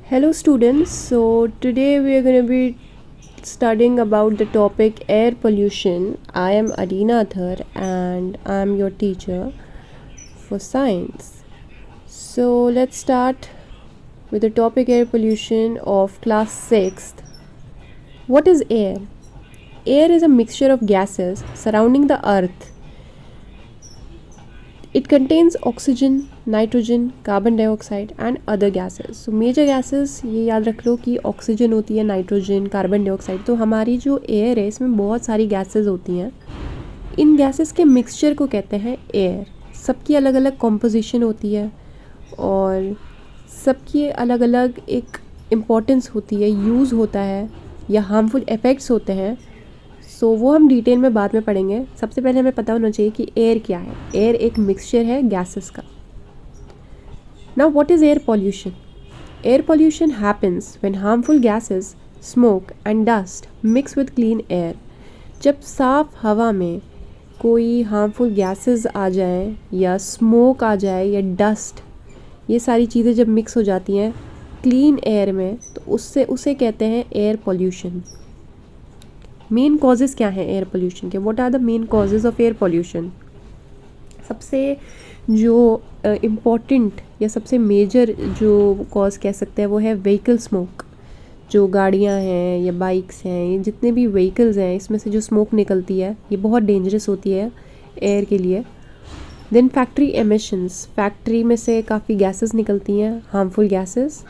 Hello students, so today we are going to be studying about the topic air pollution. I am Adina Athar and I am your teacher for science. So let's start with the topic air pollution of class 6th. What is air? Air is a mixture of gases surrounding the earth. It contains oxygen, nitrogen, carbon dioxide and other gases. So major gases ये याद रख लो कि oxygen होती है, nitrogen, carbon dioxide. तो हमारी जो air है इसमें बहुत सारी गैसेस होती हैं। इन गैसेस के मिक्सचर को कहते हैं एयर। सबकी अलग अलग कॉम्पोजिशन होती है और सबकी अलग अलग एक इम्पोर्टेंस होती है, यूज़ होता है या हार्मफुल इफ़ेक्ट्स होते हैं। सो वो हम डिटेल में बाद में पढ़ेंगे। सबसे पहले हमें पता होना चाहिए कि एयर क्या है। एयर एक मिक्सचर है गैसेस का। Now what is air pollution? Air pollution happens when harmful gases, smoke and dust mix with clean air. जब साफ हवा में कोई हार्मफुल गैसेस आ जाए या स्मोक आ जाए या डस्ट, ये सारी चीज़ें जब मिक्स हो जाती हैं क्लीन एयर में, तो उसे कहते हैं एयर पॉल्यूशन। मेन कॉजेज़ क्या हैं एयर पोल्यूशन के? What are the main causes of air pollution? सबसे जो इम्पॉर्टेंट या सबसे मेजर जो कॉज कह सकते हैं वो है व्हीकल स्मोक। जो गाड़ियां हैं या बाइक्स हैं, ये जितने भी व्हीकल्स हैं, इसमें से जो स्मोक निकलती है ये बहुत डेंजरस होती है एयर के लिए। देन फैक्ट्री एमिशंस, फैक्ट्री में से काफ़ी गैसेस निकलती हैं, हार्मफुल गैसेस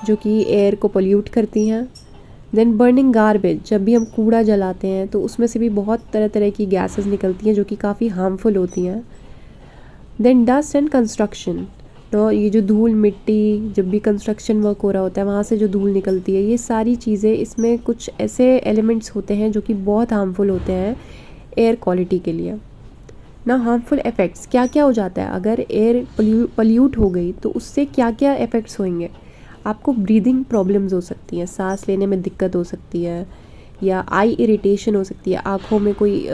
जो कि एयर को पोल्यूट करती हैं। देन बर्निंग गार्बेज, जब भी हम कूड़ा जलाते हैं तो उसमें से भी बहुत तरह तरह की गैसेस निकलती हैं जो कि काफ़ी हार्मफुल होती हैं। देन डस्ट एंड कंस्ट्रक्शन, तो ये जो धूल मिट्टी, जब भी कंस्ट्रक्शन वर्क हो रहा होता है वहाँ से जो धूल निकलती है, ये सारी चीज़ें, इसमें कुछ ऐसे एलिमेंट्स होते हैं जो कि बहुत हार्मफुल होते हैं एयर क्वालिटी के लिए। ना हार्मफुल इफ़ेक्ट्स क्या क्या हो जाता है अगर एयर पोल्यूट हो गई, तो उससे क्या क्या इफ़ेक्ट्स होंगे? आपको ब्रीदिंग प्रॉब्लम्स हो सकती हैं, सांस लेने में दिक्कत हो सकती है, या आई इरिटेशन हो सकती है, आँखों में कोई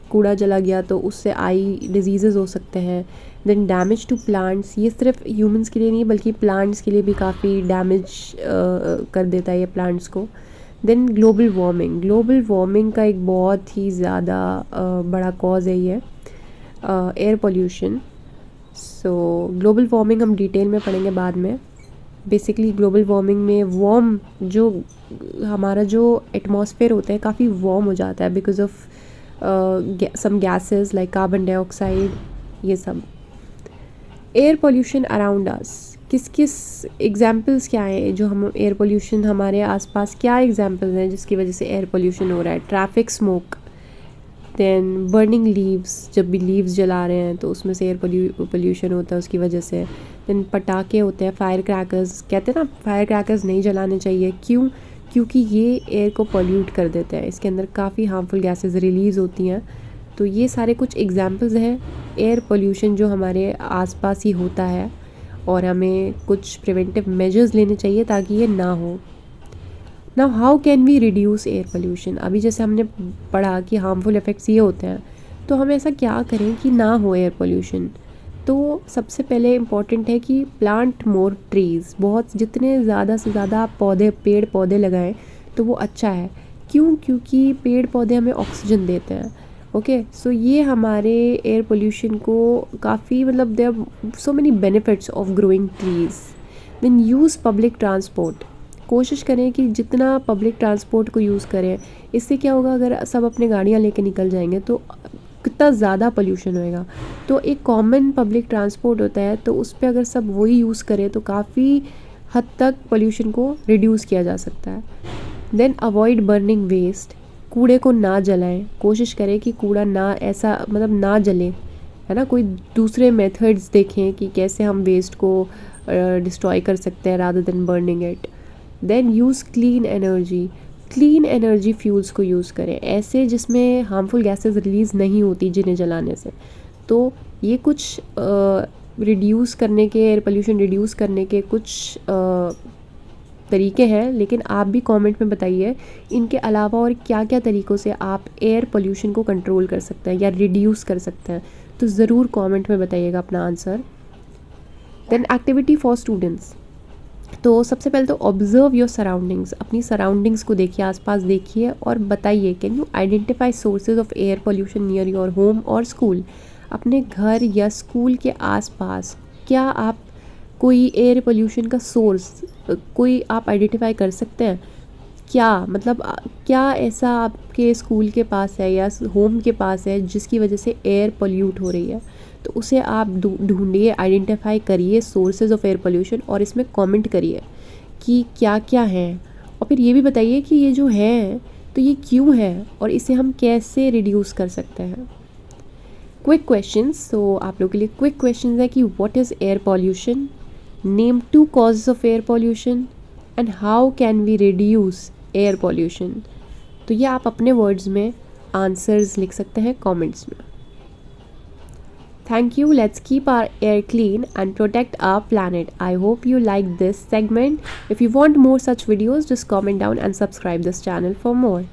कूड़ा जला गया तो उससे आई डिजीज़ेज़ हो सकते हैं। देन डैमेज टू प्लांट्स, ये सिर्फ ह्यूमंस के लिए नहीं बल्कि प्लांट्स के लिए भी काफ़ी डैमेज कर देता है ये प्लांट्स को। देन ग्लोबल वार्मिंग का एक बहुत ही ज़्यादा बड़ा कॉज है ये एयर पोल्यूशन। सो ग्लोबल वार्मिंग हम डिटेल में पढ़ेंगे बाद में। बेसिकली ग्लोबल वार्मिंग में जो हमारा जो एटमॉस्फेयर होता है काफ़ी वार्म हो जाता है because of some gases like carbon dioxide, ये सब। एयर पोल्यूशन अराउंड अस, किस किस एग्जांपल्स क्या हैं जो हम एयर पोल्यूशन हमारे आसपास, क्या एग्जांपल्स हैं जिसकी वजह से एयर पोल्यूशन हो रहा है? Traffic smoke, then burning leaves, जब भी लीव्स जला रहे हैं तो उसमें से एयर पोल्यूशन होता है उसकी वजह से। देन पटाखे होते हैं, फायर क्रैकर्स, कहते हैं ना फायर क्रैकर्स नहीं जलाने चाहिए। क्यों? क्योंकि ये एयर को पोल्यूट कर देता है, इसके अंदर काफ़ी हार्मफुल गैसेस रिलीज़ होती हैं। तो ये सारे कुछ एग्जांपल्स हैं एयर पोल्यूशन जो हमारे आसपास ही होता है और हमें कुछ प्रिवेंटिव मेजर्स लेने चाहिए ताकि ये ना हो। Now how can we reduce air pollution? अभी जैसे हमने पढ़ा कि हार्मफुल इफ़ेक्ट्स ये होते हैं, तो हमें ऐसा क्या करें कि ना हो एयर पोल्यूशन? तो सबसे पहले इम्पॉर्टेंट है कि प्लांट मोर ट्रीज़, बहुत जितने ज़्यादा से ज़्यादा आप पेड़ पौधे लगाएं तो वो अच्छा है। क्यों? क्योंकि पेड़ पौधे हमें ऑक्सीजन देते हैं। ओके, सो ये हमारे एयर पोल्यूशन को काफ़ी, मतलब there are so many benefits of growing trees. Then use public transport, कोशिश करें कि जितना पब्लिक ट्रांसपोर्ट को यूज़ करें। इससे क्या होगा, अगर सब अपने गाड़ियाँ लेके निकल जाएंगे तो कितना ज़्यादा पोल्यूशन होएगा। तो एक कॉमन पब्लिक ट्रांसपोर्ट होता है, तो उस पर अगर सब वही यूज़ करें तो काफ़ी हद तक पोल्यूशन को रिड्यूस किया जा सकता है। देन अवॉइड बर्निंग वेस्ट, कूड़े को ना जलाएं। कोशिश करें कि कूड़ा ना ऐसा, मतलब ना जले, है ना। कोई दूसरे मेथड्स देखें कि कैसे हम वेस्ट को डिस्ट्रॉय कर सकते हैं rather than burning it. Then use clean energy fuels को यूज़ करें, ऐसे जिसमें हार्मफुल गैसेस रिलीज़ नहीं होती जिन्हें जलाने से। तो ये कुछ रिड्यूस करने के, एयर पोल्यूशन रिड्यूस करने के कुछ तरीके हैं, लेकिन आप भी कमेंट में बताइए इनके अलावा और क्या क्या तरीक़ों से आप एयर पोल्यूशन को कंट्रोल कर सकते हैं या रिड्यूस कर सकते हैं। तो ज़रूर कमेंट में बताइएगा अपना answer. Then activity for students, तो सबसे पहले तो ऑब्जर्व योर सराउंडिंग्स, अपनी सराउंडिंग्स को देखिए, आसपास देखिए और बताइए can you identify sources of air pollution near your home और स्कूल। अपने घर या स्कूल के आसपास क्या आप कोई एयर पोल्यूशन का सोर्स कोई आप आइडेंटिफाई कर सकते हैं? क्या मतलब क्या ऐसा आपके स्कूल के पास है या होम के पास है जिसकी वजह से एयर पोल्यूट हो रही है? तो उसे आप ढूंढिए, आइडेंटिफाई करिए सोर्सेज ऑफ एयर पोल्यूशन और इसमें कमेंट करिए कि क्या क्या है, और फिर ये भी बताइए कि ये जो है तो ये क्यों है और इसे हम कैसे रिड्यूस कर सकते हैं। क्विक क्वेश्चंस, तो आप लोगों के लिए क्विक क्वेश्चंस है कि what is air pollution, name 2 causes of air pollution and how can we reduce air pollution. तो ये आप अपने वर्ड्स में आंसर्स लिख सकते हैं कमेंट्स में। Thank you. Let's keep our air clean and protect our planet. I hope you liked this segment. If you want more such videos, just comment down and subscribe this channel for more.